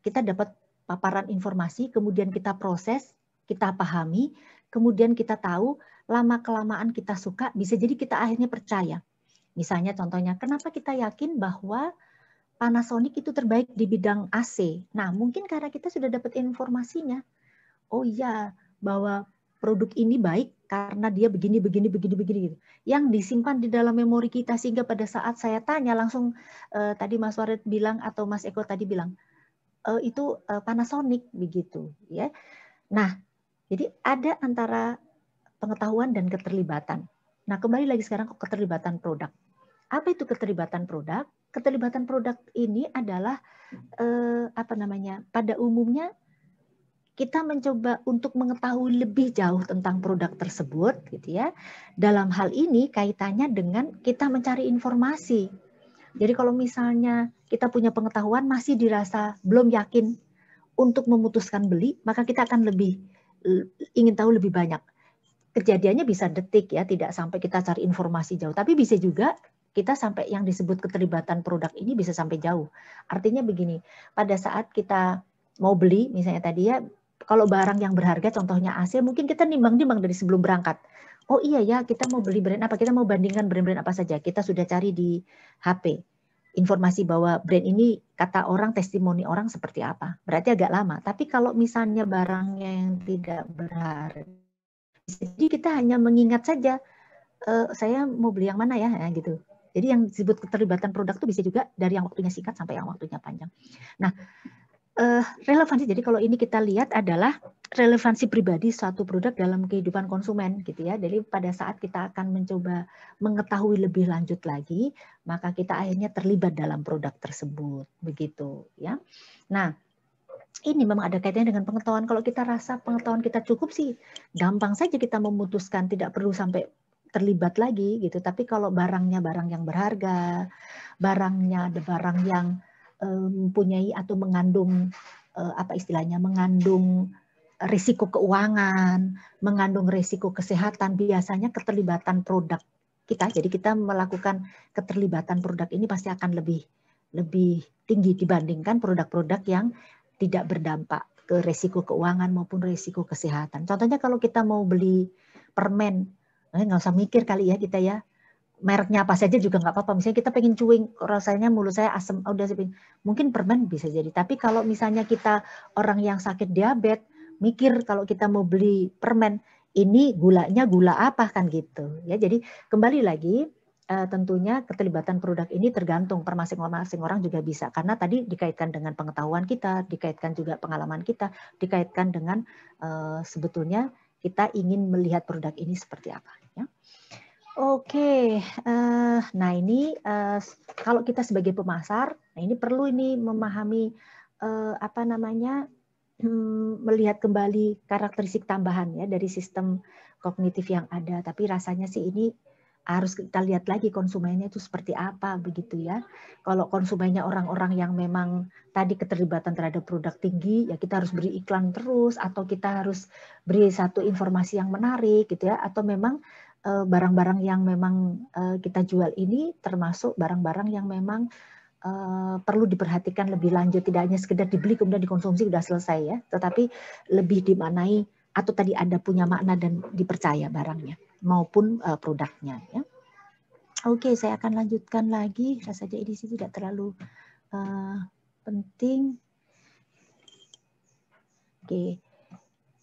S1: kita dapat paparan informasi, kemudian kita proses, kita pahami, kemudian kita tahu, lama-kelamaan kita suka, bisa jadi kita akhirnya percaya. Misalnya contohnya, kenapa kita yakin bahwa Panasonic itu terbaik di bidang AC? Nah, mungkin karena kita sudah dapat informasinya. Oh iya, bahwa produk ini baik karena dia begini. Gitu. Yang disimpan di dalam memori kita sehingga pada saat saya tanya langsung tadi Mas Warid bilang atau Mas Eko tadi bilang itu Panasonic begitu, ya. Nah, jadi ada antara pengetahuan dan keterlibatan. Nah, kembali lagi sekarang ke keterlibatan produk. Apa itu keterlibatan produk? Keterlibatan produk ini adalah apa namanya? Pada umumnya kita mencoba untuk mengetahui lebih jauh tentang produk tersebut, gitu ya. Dalam hal ini kaitannya dengan kita mencari informasi. Jadi kalau misalnya kita punya pengetahuan masih dirasa belum yakin untuk memutuskan beli, maka kita akan lebih ingin tahu lebih banyak. Kejadiannya bisa detik ya, tidak sampai kita cari informasi jauh, tapi bisa juga kita sampai yang disebut keterlibatan produk ini bisa sampai jauh. Artinya begini, pada saat kita mau beli, misalnya tadi ya, kalau barang yang berharga, contohnya AC, mungkin kita nimbang-nimbang dari sebelum berangkat. Oh iya ya, kita mau beli brand apa, kita mau bandingkan brand-brand apa saja. Kita sudah cari di HP informasi bahwa brand ini kata orang, testimoni orang seperti apa. Berarti agak lama. Tapi kalau misalnya barangnya yang tidak berharga, jadi kita hanya mengingat saja, saya mau beli yang mana ya, gitu. Jadi yang disebut keterlibatan produk itu bisa juga dari yang waktunya singkat sampai yang waktunya panjang. Nah, relevansi, jadi kalau ini kita lihat adalah relevansi pribadi suatu produk dalam kehidupan konsumen gitu ya. Jadi pada saat kita akan mencoba mengetahui lebih lanjut lagi, maka kita akhirnya terlibat dalam produk tersebut begitu ya. Nah, ini memang ada kaitannya dengan pengetahuan. Kalau kita rasa pengetahuan kita cukup sih, gampang saja kita memutuskan, tidak perlu sampai terlibat lagi gitu. Tapi kalau barangnya barang yang berharga, barangnya ada barang yang mempunyai atau mengandung apa istilahnya, mengandung risiko keuangan, mengandung risiko kesehatan, biasanya keterlibatan produk kita. Jadi kita melakukan keterlibatan produk ini pasti akan lebih tinggi dibandingkan produk-produk yang tidak berdampak ke risiko keuangan maupun risiko kesehatan. Contohnya kalau kita mau beli permen, nggak usah mikir kali ya kita ya, mereknya apa saja juga nggak apa-apa. Misalnya kita pengen chewing, rasanya mulut saya asam, udah mungkin permen bisa jadi. Tapi kalau misalnya kita orang yang sakit diabetes, mikir kalau kita mau beli permen, ini gulanya gula apa kan gitu. Ya, jadi kembali lagi tentunya keterlibatan produk ini tergantung per masing-masing orang juga bisa. Karena tadi dikaitkan dengan pengetahuan kita, dikaitkan juga pengalaman kita, dikaitkan dengan sebetulnya kita ingin melihat produk ini seperti apa. Ya. Oke, nah ini kalau kita sebagai pemasar, nah ini perlu ini memahami apa namanya, melihat kembali karakteristik tambahan ya dari sistem kognitif yang ada. Tapi rasanya sih ini harus kita lihat lagi konsumennya itu seperti apa begitu ya. Kalau konsumennya orang-orang yang memang tadi keterlibatan terhadap produk tinggi, ya kita harus beri iklan terus, atau kita harus beri satu informasi yang menarik gitu ya, atau memang barang-barang yang memang kita jual ini termasuk barang-barang yang memang perlu diperhatikan lebih lanjut, tidak hanya sekedar dibeli kemudian dikonsumsi udah selesai ya, tetapi lebih dimaknai atau tadi ada punya makna dan dipercaya barangnya maupun produknya ya. Oke, saya akan lanjutkan lagi. Rasa saja edisi tidak terlalu penting. Oke,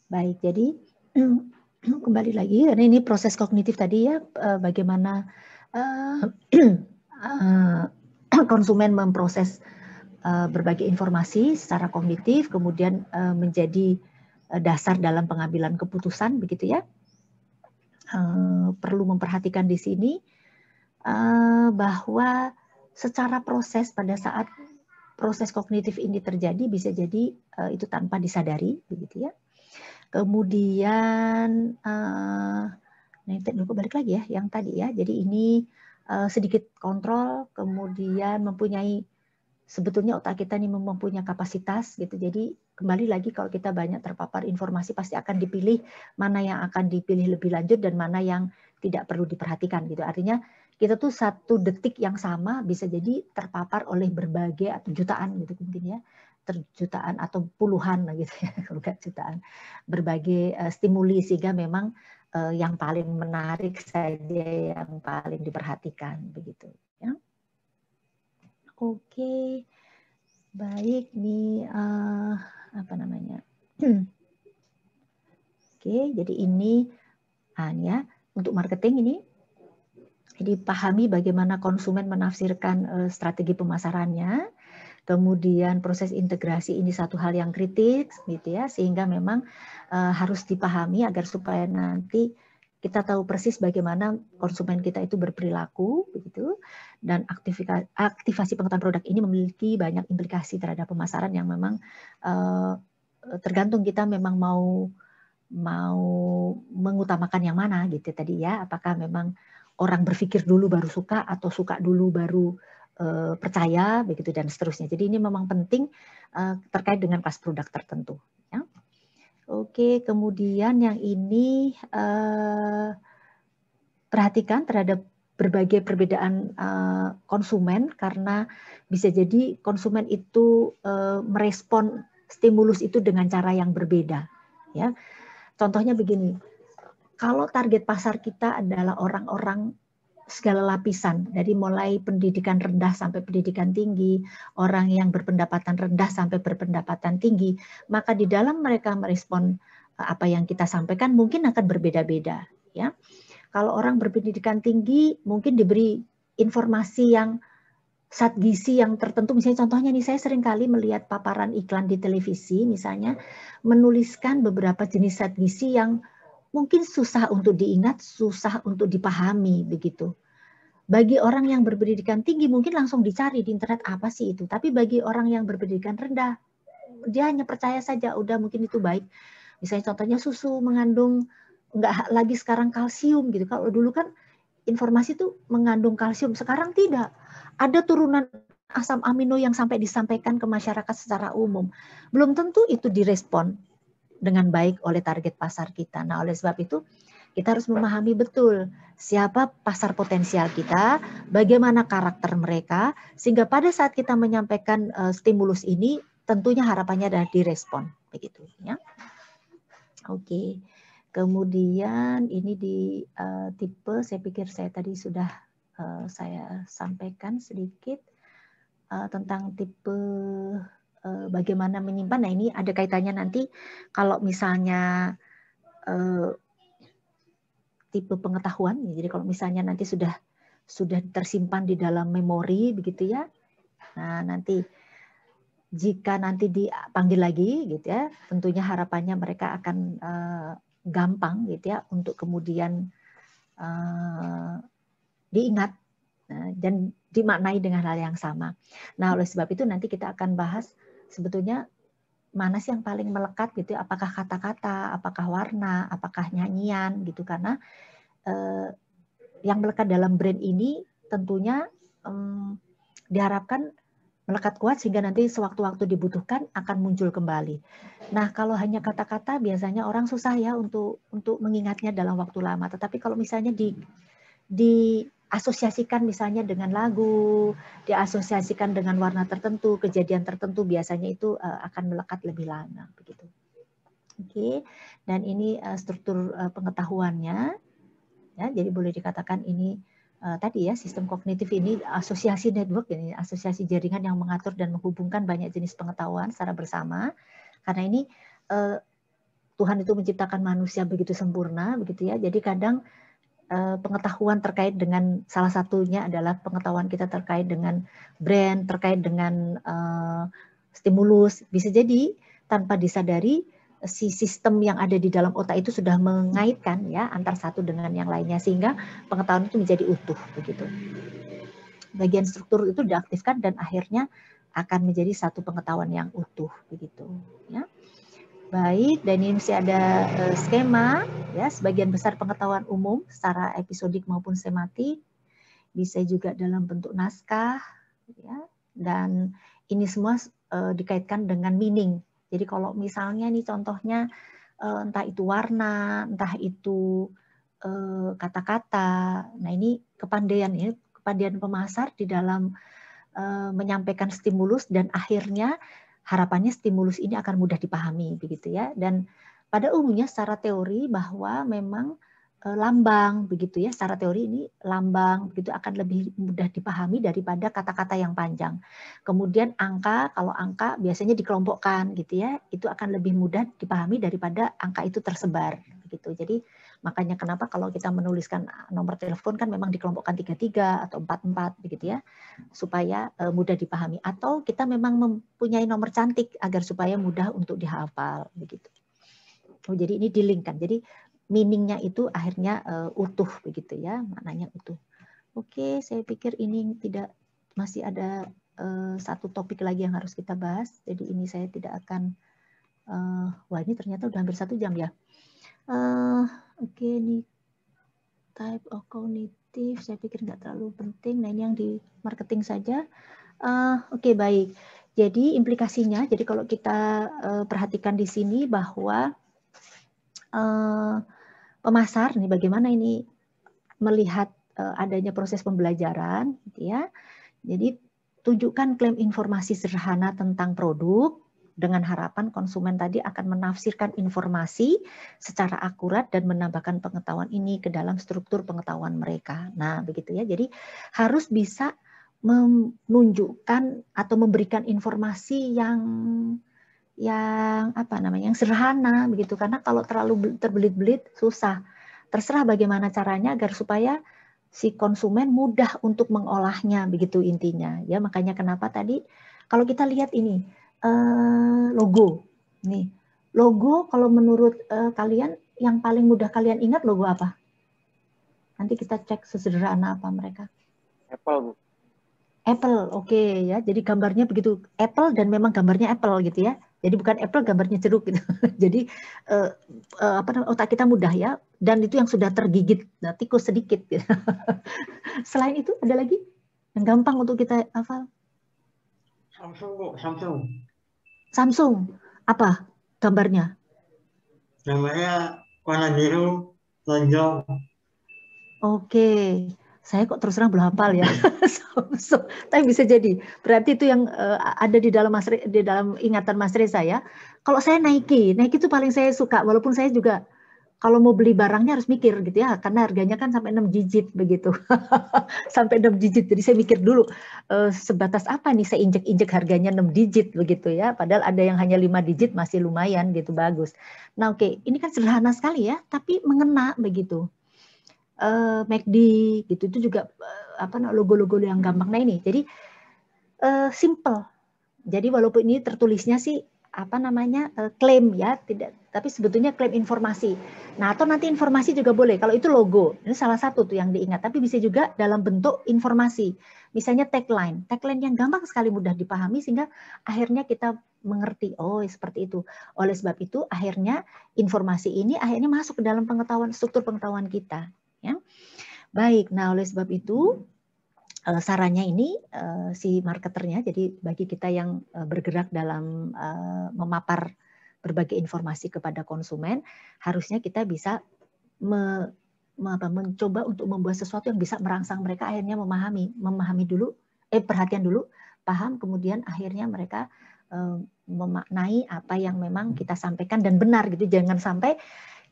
S1: baik. Jadi kembali lagi, karena ini proses kognitif tadi ya, bagaimana konsumen memproses berbagai informasi secara kognitif, kemudian menjadi dasar dalam pengambilan keputusan, begitu ya. Perlu memperhatikan di sini bahwa secara proses pada saat proses kognitif ini terjadi bisa jadi itu tanpa disadari, begitu ya. Kemudian, nah balik lagi ya yang tadi ya. Jadi ini sedikit kontrol, kemudian mempunyai sebetulnya otak kita ini mempunyai kapasitas gitu. Jadi kembali lagi kalau kita banyak terpapar informasi pasti akan dipilih mana yang akan dipilih lebih lanjut dan mana yang tidak perlu diperhatikan gitu. Artinya kita tuh satu detik yang sama bisa jadi terpapar oleh berbagai atau jutaan gitu mungkin ya, jutaan atau puluhan gitu ya, kalau nggak jutaan, berbagai stimuli sehingga memang yang paling menarik saja yang paling diperhatikan begitu ya. Oke, baik nih apa namanya? Oke, jadi ini ya untuk marketing ini. Jadi pahami bagaimana konsumen menafsirkan strategi pemasarannya. Kemudian proses integrasi ini satu hal yang kritis gitu ya, sehingga memang harus dipahami agar supaya nanti kita tahu persis bagaimana konsumen kita itu berperilaku begitu, dan aktivasi pengetahuan produk ini memiliki banyak implikasi terhadap pemasaran yang memang tergantung kita memang mau mengutamakan yang mana gitu tadi ya, apakah memang orang berpikir dulu baru suka atau suka dulu baru percaya begitu dan seterusnya. Jadi ini memang penting terkait dengan kelas produk tertentu ya. Oke, kemudian yang ini perhatikan terhadap berbagai perbedaan konsumen karena bisa jadi konsumen itu merespon stimulus itu dengan cara yang berbeda ya. Contohnya begini, kalau target pasar kita adalah orang-orang segala lapisan, dari mulai pendidikan rendah sampai pendidikan tinggi, orang yang berpendapatan rendah sampai berpendapatan tinggi, maka di dalam mereka merespon apa yang kita sampaikan mungkin akan berbeda-beda ya. Kalau orang berpendidikan tinggi mungkin diberi informasi yang zat gizi yang tertentu, misalnya contohnya nih, saya sering kali melihat paparan iklan di televisi misalnya menuliskan beberapa jenis zat gizi yang mungkin susah untuk diingat, susah untuk dipahami begitu. Bagi orang yang berpendidikan tinggi mungkin langsung dicari di internet apa sih itu. Tapi bagi orang yang berpendidikan rendah, dia hanya percaya saja, udah mungkin itu baik. Misalnya contohnya susu mengandung, nggak lagi sekarang kalsium gitu. Kalau dulu kan informasi itu mengandung kalsium, sekarang tidak. Ada turunan asam amino yang sampai disampaikan ke masyarakat secara umum. Belum tentu itu direspon dengan baik oleh target pasar kita. Nah, oleh sebab itu kita harus memahami betul siapa pasar potensial kita, bagaimana karakter mereka, sehingga pada saat kita menyampaikan stimulus ini, tentunya harapannya adalah direspon, begitu ya. Oke, kemudian ini di tipe, saya pikir saya tadi sudah saya sampaikan sedikit tentang tipe bagaimana menyimpan. Nah ini ada kaitannya nanti kalau misalnya tipe pengetahuan. Jadi kalau misalnya nanti sudah tersimpan di dalam memori begitu ya. Nah nanti jika nanti dipanggil lagi gitu ya, tentunya harapannya mereka akan gampang gitu ya untuk kemudian diingat dan dimaknai dengan hal yang sama. Nah oleh sebab itu nanti kita akan bahas sebetulnya mana sih yang paling melekat gitu, apakah kata-kata, apakah warna, apakah nyanyian gitu, karena yang melekat dalam brand ini tentunya diharapkan melekat kuat sehingga nanti sewaktu-waktu dibutuhkan akan muncul kembali. Nah, kalau hanya kata-kata biasanya orang susah ya untuk mengingatnya dalam waktu lama. Tetapi kalau misalnya diasosiasikan misalnya dengan lagu, diasosiasikan dengan warna tertentu, kejadian tertentu, biasanya itu akan melekat lebih lama begitu. Oke, dan ini struktur pengetahuannya. Ya, jadi boleh dikatakan ini tadi ya, sistem kognitif ini asosiasi network, ini asosiasi jaringan yang mengatur dan menghubungkan banyak jenis pengetahuan secara bersama. Karena ini Tuhan itu menciptakan manusia begitu sempurna, begitu ya. Jadi kadang pengetahuan terkait dengan salah satunya adalah pengetahuan kita terkait dengan brand, terkait dengan stimulus. Bisa jadi tanpa disadari si sistem yang ada di dalam otak itu sudah mengaitkan ya antar satu dengan yang lainnya sehingga pengetahuan itu menjadi utuh begitu. Bagian struktur itu diaktifkan dan akhirnya akan menjadi satu pengetahuan yang utuh begitu ya. Baik, dan ini masih ada skema ya, sebagian besar pengetahuan umum secara episodik maupun sematik, bisa juga dalam bentuk naskah ya, dan ini semua dikaitkan dengan meaning. Jadi kalau misalnya nih contohnya entah itu warna, entah itu kata-kata, nah ini kepandaian pemasar di dalam menyampaikan stimulus dan akhirnya harapannya stimulus ini akan mudah dipahami begitu ya. Dan pada umumnya secara teori bahwa memang lambang begitu ya, secara teori ini lambang begitu akan lebih mudah dipahami daripada kata-kata yang panjang. Kemudian angka, kalau angka biasanya dikelompokkan gitu ya, itu akan lebih mudah dipahami daripada angka itu tersebar begitu. Jadi makanya kenapa kalau kita menuliskan nomor telepon kan memang dikelompokkan 33 atau 44 begitu ya, supaya mudah dipahami. Atau kita memang mempunyai nomor cantik agar supaya mudah untuk dihafal begitu. Oh, jadi ini dilingkan. Jadi meaning-nya itu akhirnya utuh begitu ya, maknanya utuh. Oke, saya pikir ini masih ada satu topik lagi yang harus kita bahas. Jadi ini saya tidak akan wah ini ternyata udah hampir 1 jam ya. Oke, ini type of cognitive saya pikir nggak terlalu penting. Nah, ini yang di marketing saja. Oke, baik. Jadi implikasinya, jadi kalau kita perhatikan di sini bahwa pemasar nih bagaimana ini melihat adanya proses pembelajaran gitu ya. Jadi tunjukkan klaim informasi sederhana tentang produk dengan harapan konsumen tadi akan menafsirkan informasi secara akurat dan menambahkan pengetahuan ini ke dalam struktur pengetahuan mereka. Nah, begitu ya. Jadi harus bisa menunjukkan atau memberikan informasi yang apa namanya, yang sederhana begitu, karena kalau terlalu terbelit-belit susah. Terserah bagaimana caranya agar supaya si konsumen mudah untuk mengolahnya begitu intinya ya. Makanya kenapa tadi kalau kita lihat ini logo nih, logo kalau menurut kalian yang paling mudah kalian ingat logo apa? Nanti kita cek sesederhana apa mereka.
S3: Apple, Bu.
S1: Apple, oke ya. Jadi gambarnya begitu Apple dan memang gambarnya Apple gitu ya. Jadi bukan Apple, gambarnya jeruk gitu. Jadi otak kita mudah ya. Dan itu yang sudah tergigit, tikus sedikit. Gitu. Selain itu ada lagi yang gampang untuk kita hafal?
S5: Samsung, Bu. Samsung.
S1: Samsung, apa gambarnya?
S5: Gambarnya warna biru, lonjong.
S1: Oke. Saya kok terus terang belum hafal ya. Tapi bisa jadi. Berarti itu yang ada di dalam ingatan Mas Reza ya. Kalau saya Nike itu paling saya suka. Walaupun saya juga kalau mau beli barangnya harus mikir gitu ya. Karena harganya kan sampai 6 digit begitu. Sampai 6 digit. Jadi saya mikir dulu sebatas apa nih saya injek-injek harganya 6 digit begitu ya. Padahal ada yang hanya 5 digit masih lumayan gitu, bagus. Nah oke, ini kan sederhana sekali ya. Tapi mengena begitu. McD gitu itu juga logo-logo yang gampang. Nah ini jadi simple. Jadi walaupun ini tertulisnya sih klaim ya, tidak, tapi sebetulnya klaim informasi. Nah atau nanti informasi juga boleh. Kalau itu logo, ini salah satu tuh yang diingat. Tapi bisa juga dalam bentuk informasi. Misalnya tagline yang gampang sekali mudah dipahami sehingga akhirnya kita mengerti. Oh seperti itu. Oleh sebab itu akhirnya informasi ini akhirnya masuk ke dalam struktur pengetahuan kita. Ya. Baik, nah oleh sebab itu sarannya ini si marketernya, jadi bagi kita yang bergerak dalam memapar berbagai informasi kepada konsumen, harusnya kita bisa mencoba untuk membuat sesuatu yang bisa merangsang mereka akhirnya memahami dulu, perhatian dulu, paham, kemudian akhirnya mereka memaknai apa yang memang kita sampaikan dan benar gitu. Jangan sampai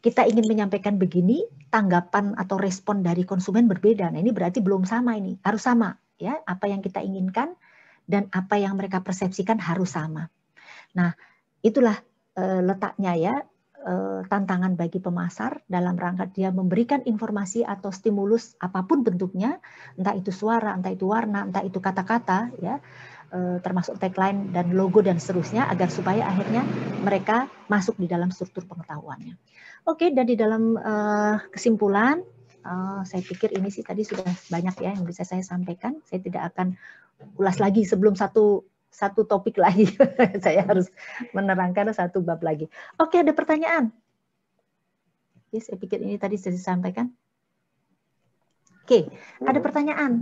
S1: kita ingin menyampaikan begini, tanggapan atau respon dari konsumen berbeda. Nah, ini berarti belum sama, ini harus sama ya, apa yang kita inginkan dan apa yang mereka persepsikan harus sama. Nah, itulah letaknya ya, tantangan bagi pemasar dalam rangka dia memberikan informasi atau stimulus apapun bentuknya, entah itu suara, entah itu warna, entah itu kata-kata ya, termasuk tagline dan logo dan seterusnya, agar supaya akhirnya mereka masuk di dalam struktur pengetahuannya. Oke, dan di dalam kesimpulan, saya pikir ini sih tadi sudah banyak ya yang bisa saya sampaikan. Saya tidak akan ulas lagi sebelum satu topik lagi. Saya harus menerangkan satu bab lagi. Oke, ada pertanyaan? Oke, saya pikir ini tadi sudah disampaikan. Oke, ada pertanyaan?